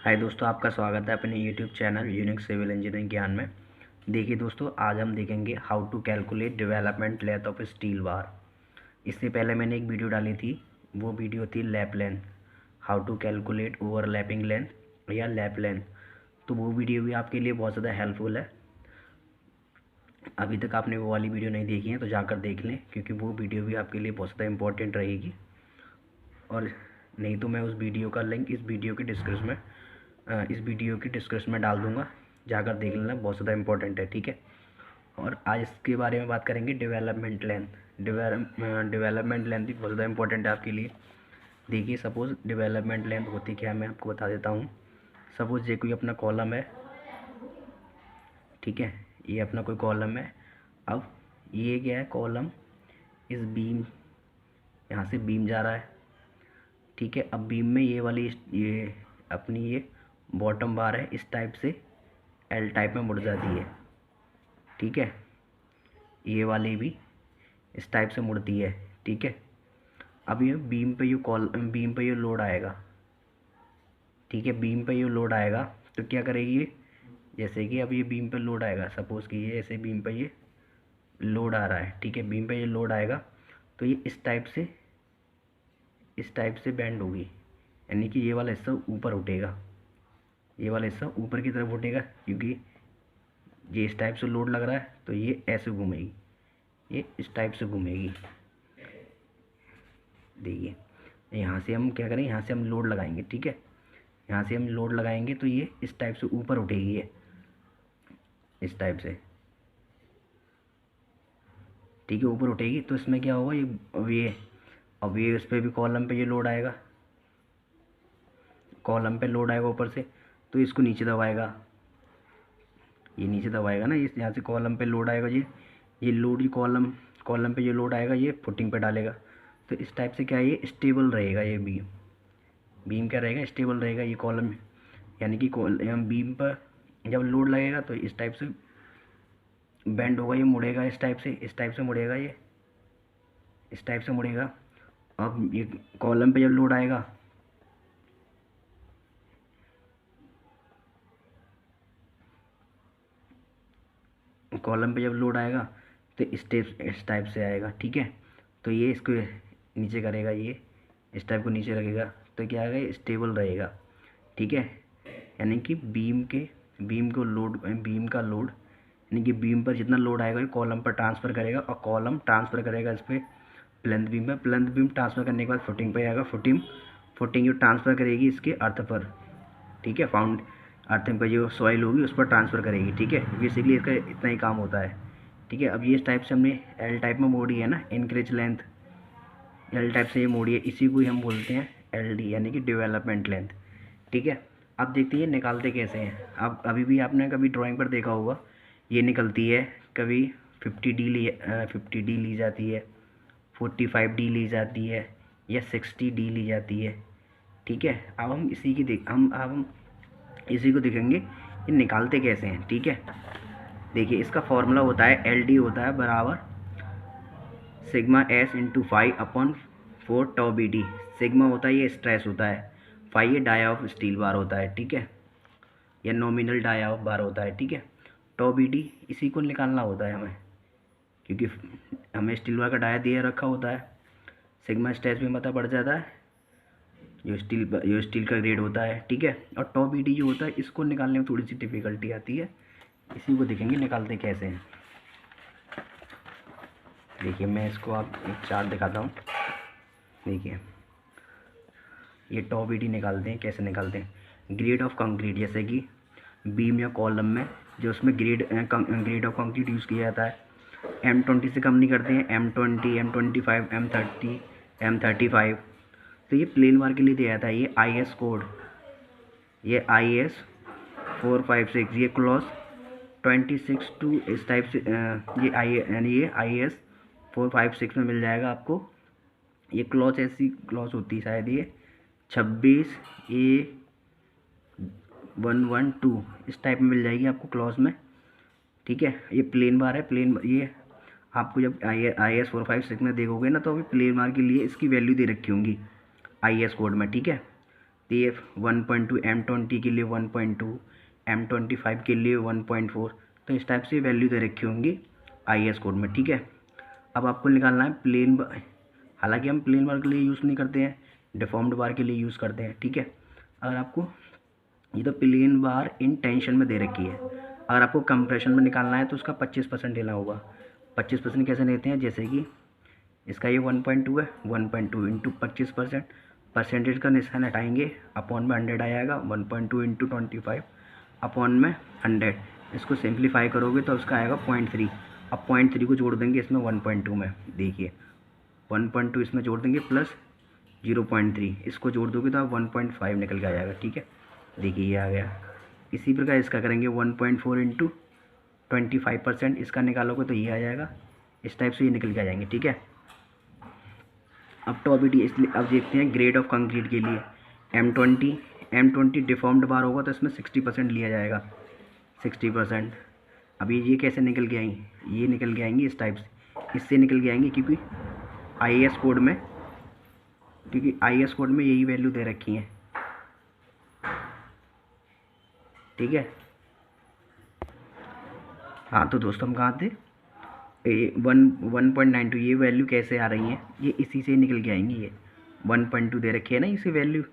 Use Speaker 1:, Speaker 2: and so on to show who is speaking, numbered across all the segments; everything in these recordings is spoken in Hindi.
Speaker 1: हाय दोस्तों, आपका स्वागत है अपने YouTube channel unique civil engineering ज्ञान में। देखिए दोस्तों, आज हम देखेंगे how to calculate development length of steel bar. इससे पहले मैंने एक वीडियो डाली थी, वो वीडियो थी lap length, how to calculate overlapping length या लैप लेंथ। तो वो वीडियो भी आपके लिए बहुत ज़्यादा हेल्पफुल है। अभी तक आपने वो वाली वीडियो नहीं देखी है तो जाकर देख लें, क्योंकि वो वीडियो भी आपके लिए बहुत ज़्यादा इंपॉर्टेंट रहेगी। और नहीं तो मैं उस वीडियो का लिंक इस वीडियो के डिस्क्रिप्शन में डाल दूंगा, जाकर देख लेना, बहुत ज़्यादा इंपॉर्टेंट है। ठीक है। और आज इसके बारे में बात करेंगे डेवलपमेंट लेंथ। डेवलपमेंट लेंथ भी बहुत ज़्यादा इंपॉर्टेंट है आपके लिए। देखिए, सपोज़ डेवलपमेंट लेंथ होती क्या है, मैं आपको बता देता हूँ। सपोज़ ये कोई अपना कॉलम है, ठीक है, ये अपना कोई कॉलम है। अब ये क्या है, कॉलम, इस बीम, यहाँ से बीम जा रहा है, ठीक है। अब बीम में ये वाली ये अपनी ये बॉटम बार है, इस टाइप से एल टाइप में मुड़ जाती है, ठीक है। ये वाली भी इस टाइप से मुड़ती है, ठीक है। अब ये बीम पे ये लोड आएगा, ठीक है। बीम पे ये लोड आएगा तो क्या करेगी ये, जैसे कि अब ये बीम पे लोड आएगा, सपोज़ कि ये ऐसे बीम पे ये लोड आ रहा है, ठीक है। बीम पे ये लोड आएगा तो ये इस टाइप से बेंड होगी, यानी कि ये वाला हिस्सा ऊपर उठेगा, ये वाला हिस्सा ऊपर की तरफ उठेगा, क्योंकि ये इस टाइप से लोड लग रहा है तो ये ऐसे घूमेगी, ये इस टाइप से घूमेगी। देखिए, यहाँ से हम क्या करें, यहाँ से हम लोड लगाएंगे, ठीक है। यहाँ से हम लोड लगाएंगे तो ये इस टाइप से ऊपर उठेगी, ये इस टाइप से, ठीक है, ऊपर उठेगी। तो इसमें क्या होगा, अब ये उस पर भी कॉलम पे ये लोड आएगा, कॉलम पे लोड आएगा ऊपर से, तो इसको नीचे दबाएगा, ये नीचे दबाएगा ना, इस यहाँ से कॉलम पे लोड आएगा, ये लोड, ये कॉलम पे ये लोड आएगा, ये फुटिंग पे डालेगा। तो इस टाइप से क्या है, ये स्टेबल रहेगा, ये बीम क्या रहेगा, स्टेबल रहेगा ये कॉलम, यानी कि बीम पर जब लोड लगेगा तो इस टाइप से बेंड होगा, ये मुड़ेगा, इस टाइप से मुड़ेगा, ये इस टाइप से मुड़ेगा। अब ये कॉलम पे जब लोड आएगा, कॉलम पे जब लोड आएगा तो इस टाइप से आएगा, ठीक है। तो ये इसको नीचे करेगा, ये इस टाइप को नीचे रखेगा, तो क्या आएगा, ये स्टेबल रहेगा, ठीक है। यानी कि बीम का लोड, यानी कि बीम पर जितना लोड आएगा ये कॉलम पर ट्रांसफ़र करेगा, और कॉलम ट्रांसफ़र करेगा इस पर प्लेंथ बीम ट्रांसफ़र करने के बाद फुटिंग पे आएगा, फुटिंग जो ट्रांसफ़र करेगी इसके अर्थ पर, ठीक है। अर्थिंग पर जो सॉइल होगी उस पर ट्रांसफ़र करेगी, ठीक है। बेसिकली इसका इतना ही काम होता है, ठीक है। अब ये इस टाइप से हमने एल टाइप में मोड़ी है ना, इंक्रीज लेंथ, एल टाइप से ये मोड़ी है, इसी को ही हम बोलते हैं एल डी, यानी कि डेवलपमेंट लेंथ, ठीक है। अब देखते हैं निकालते कैसे हैं। अब अभी भी आपने कभी ड्राइंग पर देखा होगा, ये निकलती है, कभी 50 डी ली जाती है, 45 डी ली जाती है, या 60 डी ली जाती है, ठीक है। अब हम इसी को देखेंगे ये निकालते कैसे हैं, ठीक है। देखिए, इसका फॉर्मूला होता है, एल डी होता है बराबर सिग्मा एस इंटू 5/4 टॉ बी डी। सिग्मा होता है ये स्ट्रेस होता है, 5 ये डाया ऑफ स्टील बार होता है, ठीक है, या नॉमिनल डाया ऑफ बार होता है, ठीक है। टॉ बी डी इसी को निकालना होता है हमें, क्योंकि हमें स्टील बार का डाया दिया रखा होता है। सिग्मा स्ट्रेस भी पता पड़ जाता है, जो स्टील का ग्रेड होता है, ठीक है। और टॉ बी डी जो होता है, इसको निकालने में थोड़ी सी डिफ़िकल्टी आती है, इसी को देखेंगे निकालते कैसे हैं। देखिए, मैं इसको आप एक चार्ट दिखाता हूँ। देखिए, ये टॉ बी डी निकालते हैं, कैसे निकालते हैं, ग्रेड ऑफ कंक्रीट, जैसे कि बीम या कॉलम में जो उसमें ग्रेड ऑफ कंक्रीट यूज़ किया जाता है, M20 से कम नहीं करते हैं, M20, M25, M30, M35। तो ये प्लेन बार के लिए दिया जाता है, ये IS कोड, ये IS 456, ये क्लॉज 26 इस टाइप से, ये IS 456 में मिल जाएगा आपको। ये क्लॉज ऐसी क्लॉज होती है शायद, ये 26A112 इस टाइप में मिल जाएगी आपको क्लॉज में, ठीक है। ये प्लेन बार है, ये आपको जब IS 456 में देखोगे ना, तो अभी प्लेन बार के लिए इसकी वैल्यू दे रखी होंगी IS कोड में, ठीक है। तो ये 1.2, M20 के लिए 1.2, M25 के लिए 1.4। तो इस टाइप से वैल्यू दे रखी होंगी IAS कोड में, ठीक है। अब आपको निकालना है प्लेन बार, हालांकि हम प्लेन बार के लिए यूज़ नहीं करते हैं, डिफॉर्म्ड बार के लिए यूज़ करते हैं, ठीक है। अगर आपको ये तो प्लेन बार इन टेंशन में दे रखी है, अगर आपको कंप्रेशन में निकालना है तो उसका 25% लेना होगा। 25% कैसे लेते हैं, जैसे कि इसका ये 1.2 है, 1.2 इंटू 25%, परसेंटेज का निशान हटाएंगे, अपॉन में 100 आ जाएगा, 1.2 इंटू 25 अपॉन में 100। इसको सिंप्लीफाई करोगे तो उसका आएगा 0.3। अब 0.3 को जोड़ देंगे इसमें 1.2 में, देखिए 1.2 इसमें जोड़ देंगे प्लस 0.3, इसको जोड़ दोगे तो आप 1.5 निकल के आ जाएगा, ठीक है। देखिए ये आ गया। इसी प्रकार इसका करेंगे 1.4 इंटू 25%, इसका निकालोगे तो ये आ जाएगा। इस टाइप से ये निकल के आ जाएंगे, ठीक है। अब टॉपिक इसलिए अब देखते हैं ग्रेड ऑफ कंक्रीट के लिए। M20 डिफॉर्म्ड बार होगा तो इसमें 60% लिया जाएगा, 60%। अभी ये कैसे निकल के आएंगी, ये निकल के आएंगी इस टाइप से, इससे निकल के आएंगी क्योंकि IAS कोड में यही वैल्यू दे रखी है, ठीक है। हाँ तो दोस्तों हम कहाँ थे, 1.92 ये वैल्यू कैसे आ रही है, ये इसी से निकल के आएंगी। ये 1.2 दे रखी है ना इसी वैल्यू,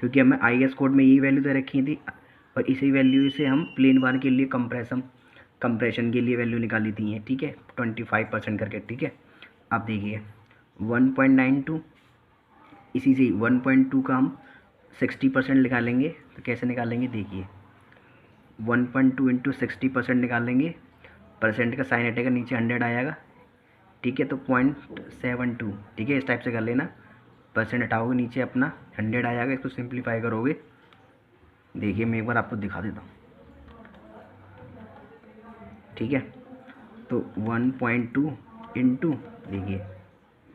Speaker 1: क्योंकि हमें IAS कोड में यही वैल्यू दे रखी थी, और इसी वैल्यू से हम प्लेन बार के लिए कंप्रेशन के लिए वैल्यू निकाली थी है, ठीक है, 25% करके, ठीक है। अब देखिए 1.92, इसी से 1.2 का हम 60% निकालेंगे, तो कैसे निकालेंगे, देखिए 1.2 इंटू 60% निकालेंगे, परसेंट का साइन हटेगा, नीचे 100 आएगा, ठीक है। तो 0.72, ठीक है, इस टाइप से कर लेना, परसेंट हटाओगे नीचे अपना 100 आ जाएगा। इसको सिंप्लीफाई करोगे, देखिए मैं एक बार आपको दिखा देता हूँ, ठीक है। तो 1.2 इंटू, देखिए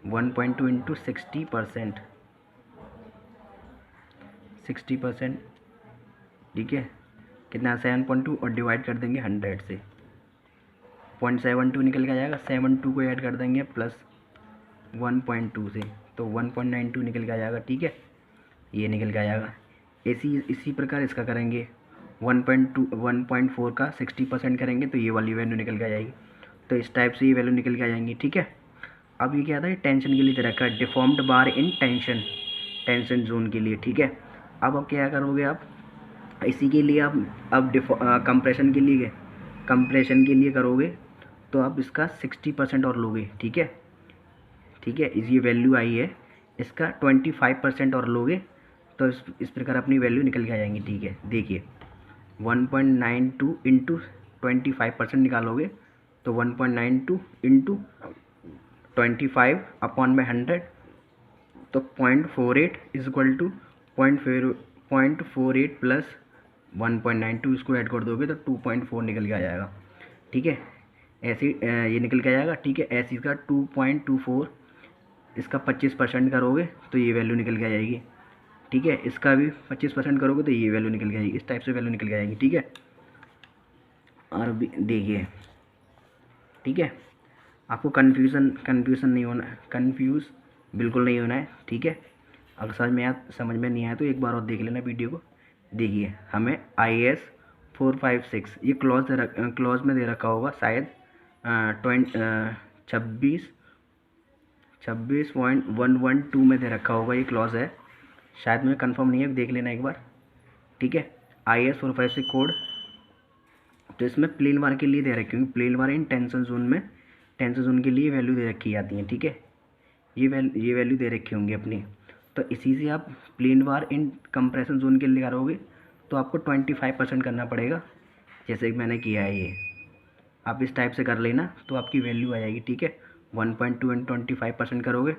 Speaker 1: 1.2 इंटू 60%, ठीक है, कितना 7.2, और डिवाइड कर देंगे 100 से, 0.72 निकल के आ जाएगा। 72 को ऐड कर देंगे प्लस 1.2 से, तो 1.92 निकल के आ जाएगा, ठीक है, ये निकल के आ जाएगा। इसी प्रकार इसका करेंगे 1.4 का 60% करेंगे तो ये वाली वैल्यू निकल के आ जाएगी। तो इस टाइप से ये वैल्यू निकल के आ जाएंगी, ठीक है। अब ये क्या था, टेंशन के लिए दे रखा है, deformed bar in tension zone के लिए, ठीक है। अब क्या करोगे आप, इसी के लिए आप अब कंप्रेशन के लिए करोगे तो आप इसका 60% और लोगे, ठीक है, ये वैल्यू आई है, इसका 25% और लोगे तो इस प्रकार अपनी वैल्यू निकल के आ जाएंगी, ठीक है। देखिए 1.92 इंटू 25% निकालोगे तो 1.92 इंटू 25 अपॉन में 100, तो 0.48 इज इक्वल टू 0.48 प्लस 1.92, इसको ऐड कर दोगे तो 2.4 निकल के आ जाएगा, ठीक है। ऐसे ये निकल के आ जाएगा, ठीक है। ऐसे इसका 2.24, इसका 25% करोगे तो ये वैल्यू निकल के आ जाएगी, ठीक है। इसका भी 25% करोगे तो ये वैल्यू निकल के आएगी, इस टाइप से वैल्यू निकल के आएगी, ठीक है। और देखिए, ठीक है, आपको कन्फ्यूज़न नहीं होना, बिल्कुल नहीं होना है, ठीक है। अगर समझ में नहीं आया तो एक बार और देख लेना वीडियो को। देखिए हमें IAS 456 ये क्लॉज में दे रखा होगा शायद 26.112 में दे रखा होगा, ये क्लॉज है शायद, मुझे कंफर्म नहीं है, देख लेना एक बार, ठीक है। IAS 456 कोड, तो इसमें प्लेन बार के लिए दे रखी होंगी, plane bar in tension zone के लिए वैल्यू दे रखी जाती है, ठीक है। ये वैल्यू दे रखी होंगी अपनी, तो इसी से आप प्लेन बार इन कंप्रेशन जोन के लिए करोगे तो आपको 25% करना पड़ेगा, जैसे कि मैंने किया है। ये आप इस टाइप से कर लेना तो आपकी वैल्यू आ जाएगी, ठीक है। 1.2 एंड 25% करोगे,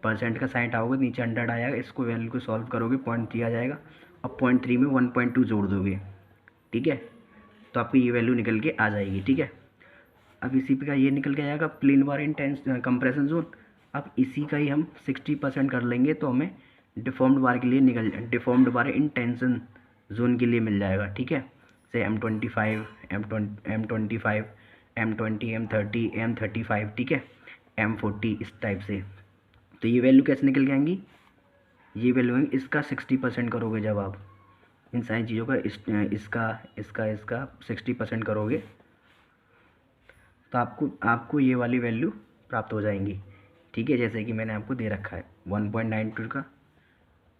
Speaker 1: परसेंट का साइन आओगे, नीचे 100 आएगा, इसको वैल्यू को सॉल्व करोगे 0.3 आ जाएगा, अब 0.3 में 1.2 जोड़ दोगे, ठीक है, तो आपकी ये वैल्यू निकल के आ जाएगी, ठीक है। अब इसी प्रकार ये निकल के आएगा प्लेन बार इन कंप्रेशन जोन। अब इसी का ही हम 60% कर लेंगे तो हमें deformed bar in tension zone के लिए मिल जाएगा, ठीक है। से M25, M20, M30, M35, ठीक है, M40, इस टाइप से। तो ये वैल्यू कैसे निकल के आएंगी, ये वैल्यू है, इसका 60% करोगे जब आप इन सारी चीज़ों का इसका 60% करोगे तो आपको ये वाली वैल्यू प्राप्त हो जाएंगी। ठीक है, जैसे कि मैंने आपको दे रखा है 1.92 का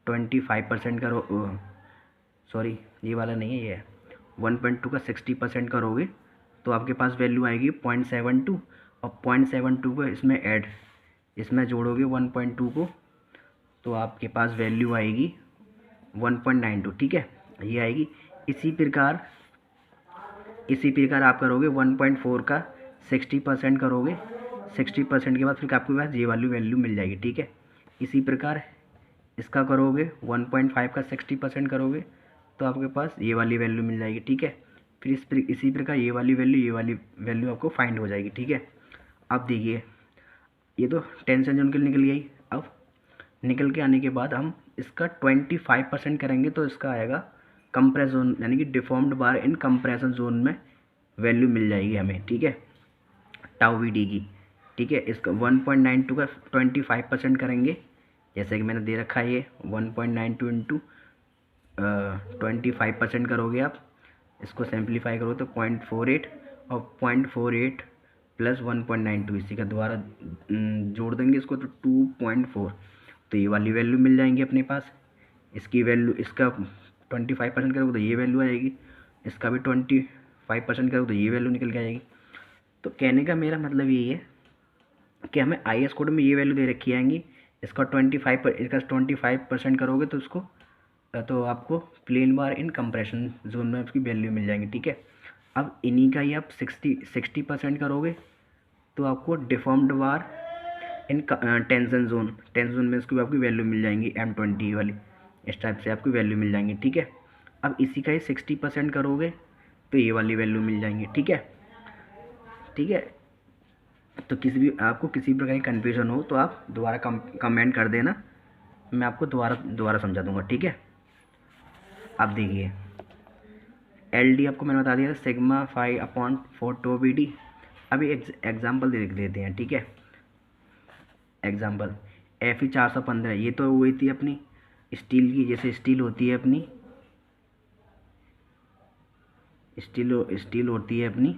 Speaker 1: 25% करो, सॉरी ये वाला नहीं है, ये है 1.2 का 60% करोगे तो आपके पास वैल्यू आएगी 0.72 और 0.72 को इसमें जोड़ोगे 1.2 को तो आपके पास वैल्यू आएगी 1.92। ठीक है, ये आएगी। इसी प्रकार आप करोगे 1.4 का 60% करोगे, 60% के बाद फिर आपके पास ये वाली वैल्यू मिल जाएगी। ठीक है, इसी प्रकार इसका करोगे 1.5 का 60% करोगे तो आपके पास ये वाली वैल्यू मिल जाएगी। ठीक है, फिर इसी प्रकार ये वाली वैल्यू आपको फाइंड हो जाएगी। ठीक है, अब देखिए ये तो टेंशन जोन के लिए निकल गई। अब निकल के आने के बाद हम इसका 25% करेंगे तो इसका आएगा कंप्रेस जोन, यानी कि डिफॉर्म्ड बार इन कंप्रेशन जोन में वैल्यू मिल जाएगी हमें। ठीक है, टाउ वी डी की। ठीक है, इसका 1.92 का 25% करेंगे, जैसे कि मैंने दे रखा है ये 1.92 इंटू 25% करोगे आप, इसको सिंप्लीफाई करो तो 0.48 और 0.48 प्लस 1.92 इसी का दोबारा जोड़ देंगे इसको तो 2.4, तो ये वाली वैल्यू मिल जाएंगी अपने पास। इसकी वैल्यू, इसका 25% करोगे तो ये वैल्यू आएगी, इसका भी 25% करोगे तो ये वैल्यू निकल के आएगी। तो कहने का मेरा मतलब यही है कि हमें IS कोड में ये वैल्यू दे रखी आएंगी, इसका 25% करोगे तो आपको प्लेन बार इन कंप्रेशन जोन में उसकी वैल्यू मिल जाएंगी। ठीक है, अब इन्हीं का ही आप 60% करोगे तो आपको deformed bar in tension zone में इसकी आपकी वैल्यू मिल जाएंगी, M20 वाली, इस टाइप से आपकी वैल्यू मिल जाएंगी। ठीक है, अब इसी का ही 60% करोगे तो ये वाली वैल्यू मिल जाएंगी। ठीक है, तो आपको किसी प्रकार की कन्फ्यूजन हो तो आप दोबारा कमेंट कर देना, मैं आपको दोबारा समझा दूंगा। ठीक है, अब देखिए LD आपको मैंने बता दिया सिग्मा 5/4 टो BD। अभी एग्जाम्पल देख लेते हैं। ठीक है, एग्जाम्पल FE 415, ये तो हुई थी अपनी स्टील की, जैसे स्टील होती है अपनी, स्टील होती है अपनी,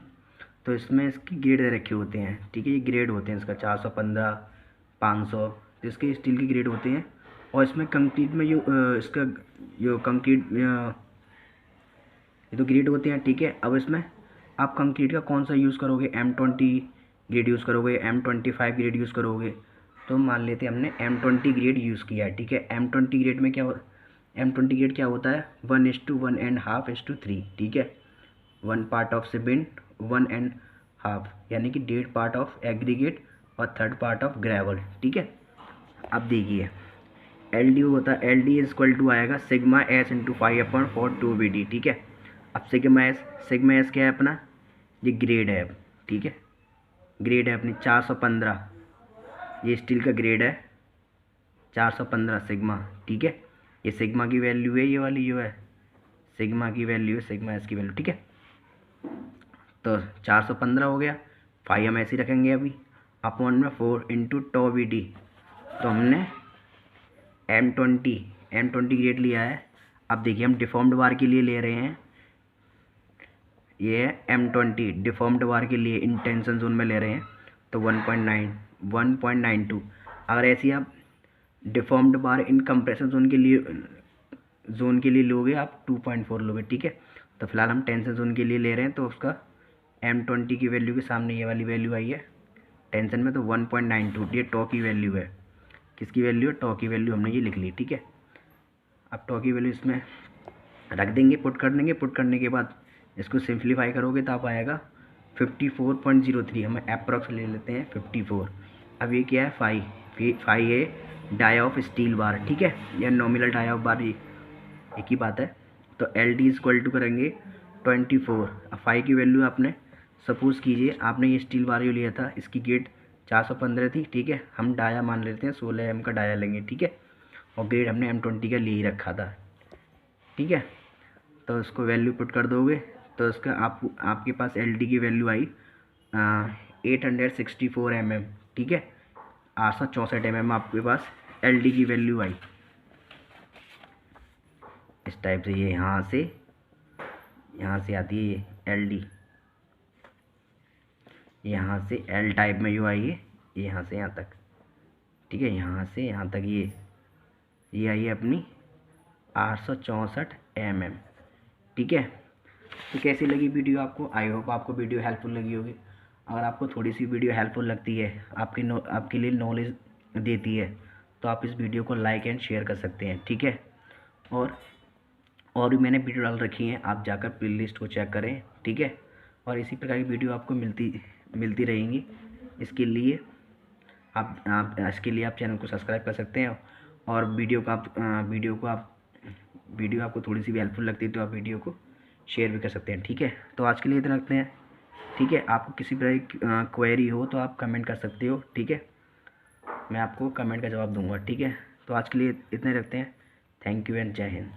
Speaker 1: तो इसमें इसकी ग्रेड रखे होते हैं। ठीक है, ये ग्रेड होते हैं इसका 415, 500, तो इसके स्टील के ग्रेड होते हैं। और इसमें कंक्रीट में इसका जो कंक्रीट ये तो ग्रेड होते हैं। ठीक है, अब इसमें आप कंक्रीट का कौन सा यूज़ करोगे, M20 ग्रेड यूज़ करोगे, M25 ग्रेड यूज़ करोगे। तो मान लेते हैं हमने M20 ग्रेड यूज़ किया है। ठीक है, M20 ग्रेड में M20 ग्रेड क्या होता है, 1:1.5:3। ठीक है, 1 पार्ट ऑफ सीमेंट 1.5, यानी कि 1.5 पार्ट ऑफ एग्रीगेट और 3rd पार्ट ऑफ ग्रेवल। ठीक है, अब देखिए LD होता है, LD इज इक्वल टू आएगा sigma S into 5/4 to BD। ठीक है, अब सिग्मा S क्या है अपना, ये ग्रेड है। ठीक है, ग्रेड है अपनी 415, ये स्टील का ग्रेड है 415 सिग्मा। ठीक है, ये सिग्मा की वैल्यू है, ये वाली जो है सिग्मा की वैल्यू है, सिग्मा S की वैल्यू। ठीक है, तो 415 हो गया, 5 हम ऐसे ही रखेंगे अभी अपॉन में 4 इंटू टो BD। तो हमने M20 ग्रेड लिया है। अब देखिए हम डिफॉर्म्ड बार के लिए ले रहे हैं, ये है M20 डिफॉर्म्ड बार के लिए इन टेंशन जोन में ले रहे हैं, तो 1.92। अगर ऐसे आप डिफॉर्म्ड बार इन कंप्रेशन जोन के लिए लोगे आप 2.4 लोगे। ठीक है, तो फिलहाल हम टेंशन जोन के लिए ले रहे हैं, तो उसका M20 की वैल्यू के सामने ये वाली वैल्यू आई है टेंशन में, तो 1.92 ये टॉ की वैल्यू है। किसकी वैल्यू है, टॉ की वैल्यू हमने ये लिख ली। ठीक है, अब टॉ की वैल्यू इसमें रख देंगे, पुट कर देंगे, पुट करने के बाद इसको सिंप्लीफाई करोगे तो आप आएगा 54.03, हम अप्रॉक्स ले लेते हैं 54। अब ये क्या है, 5 है डाई ऑफ स्टील बार। ठीक है, या नॉमिनल डाई ऑफ बार, एक ही बात है। तो LD इज इक्वल टू करेंगे 24। अब 5 की वैल्यू आपने सपोज़ कीजिए आपने ये स्टील बार जो लिया था, इसकी ग्रेड 415 थी। ठीक है, हम डाया मान लेते हैं, 16 M का डाया लेंगे। ठीक है, और ग्रेड हमने M20 का ले ही रखा था। ठीक है, तो उसको वैल्यू पुट कर दोगे तो उसका आपके पास LD की वैल्यू आई 864 mm। ठीक है, 864 mm आपके पास LD की वैल्यू आई। इस टाइप से ये यहाँ से आती है ये LD, यहाँ से L टाइप में जो आई है ये यहाँ से यहाँ तक, ठीक है, यहाँ से यहाँ तक ये आई है अपनी 864 mm, ठीक है। तो कैसी लगी वीडियो आपको? आई होप आपको वीडियो हेल्पफुल लगी होगी। अगर आपको थोड़ी सी वीडियो हेल्पफुल लगती है, आपके लिए नॉलेज देती है, तो आप इस वीडियो को लाइक एंड शेयर कर सकते हैं, ठीक है। और भी मैंने वीडियो डाल रखी हैं, आप जाकर प्लेलिस्ट को चेक करें, ठीक है। और इसी प्रकार की वीडियो आपको मिलती रहेंगी। इसके लिए आप चैनल को सब्सक्राइब कर सकते हैं। और वीडियो आपको थोड़ी सी भी हेल्पफुल लगती है तो आप वीडियो को शेयर भी कर सकते हैं, ठीक है। तो आज के लिए इतना रखते हैं, ठीक है। आपको किसी तरह की क्वेरी हो तो आप कमेंट कर सकते हो, ठीक है, मैं आपको कमेंट का जवाब दूंगा, ठीक है। तो आज के लिए इतने रखते हैं। थैंक यू एंड जय हिंद।